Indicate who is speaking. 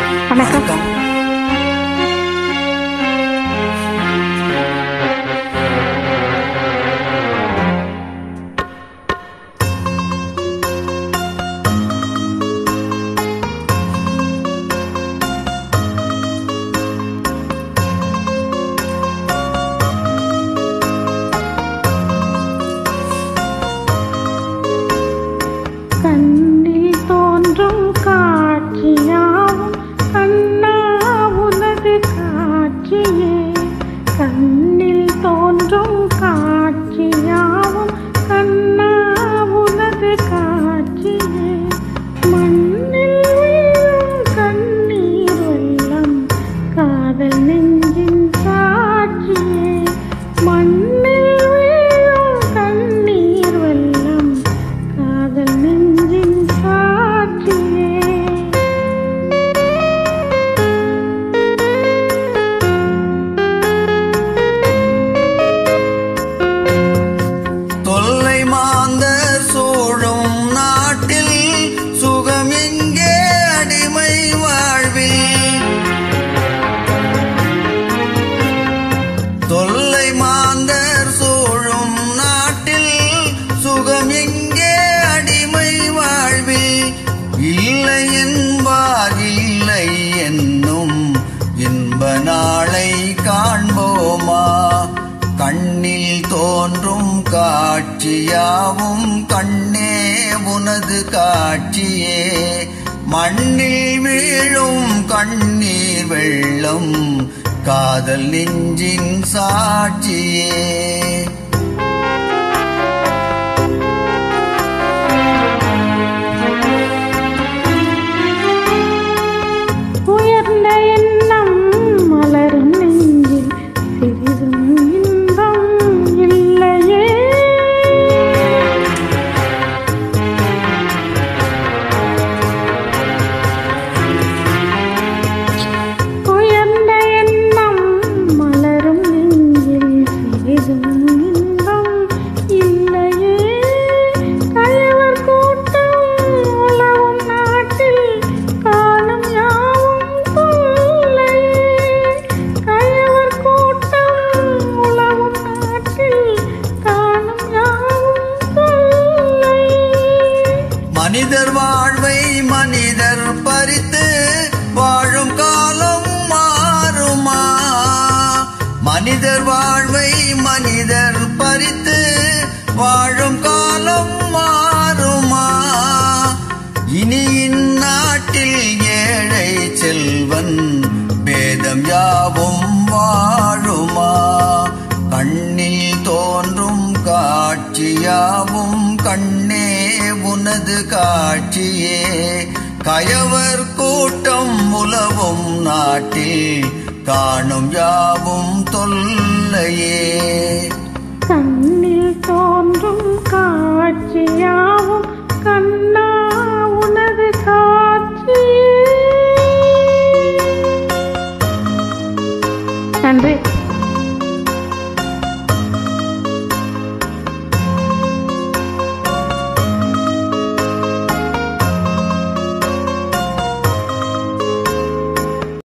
Speaker 1: வணக்கம்.
Speaker 2: கண்ணில் தோன்றும் காட்சியாவும் கண்ணா உனது காட்சியே. கண்ணில் தோன்றும் காட்சியாவும் கண்ணா உனது காட்சியே. மண்ணில் விழும் கண்ணீர் வெள்ளம் காதல் நெஞ்சின் சாட்சியே. மண்ணில் விழும் கண்ணீர் வெள்ளம் காதல் நெஞ்சின் சாட்சியே.
Speaker 3: தொல்லை மாந்தர் சூழும் நாட்டில் சுகம் எங்கே அடிமை வாழ்வில். தொல்லை மாந்தர் சூழும் நாட்டில் சுகம் எங்கே அடிமை வாழ்வில். இல்லை என்பார் இல்லை என்னும் இன்ப நாளை காண்போமா. கண்ணில் தோன்றும் காட்சியாவும் கண்ணே உனது காட்சியே. மண்ணில் வீழும் கண்ணீர் வெள்ளம் காதல் நெஞ்சின் சாட்சியே.
Speaker 2: உயர்ந்த எண்ணம் மலரும் நெஞ்சில் சிறிதும் இன்பம் இல்லையே. உயர்ந்த எண்ணம் மலரும் நெஞ்சில் சிறிதும் இன்பம் இல்லையே. கயவர் கூட்டம் உலவும் நாட்டில் காணும் யாவும் தொல்லையே. கயவர் கூட்டம் உலவும் நாட்டில் காணும் யாவும் தொல்லையே.
Speaker 3: மனிதர் வாழ்வை மனிதர் பறித்து வாழும் காலம் மாறுமா. மனிதர் வாழ்வை மனிதர் பறித்து வாழும் காலம் மாறுமா. இனி இந்நாட்டில் ஏழை செல்வன் பேதம் யாவும் வாழுமா. கண்ணில் தோன்றும் காட்சியாவும் கண்ணே உனது காட்சியே. கயவர் கூட்டம் உலவும் நாட்டில் காணும் யாவும் தொல்லையே.
Speaker 2: கண்ணில் தோன்றும் காட்சியாவும் கண்ணா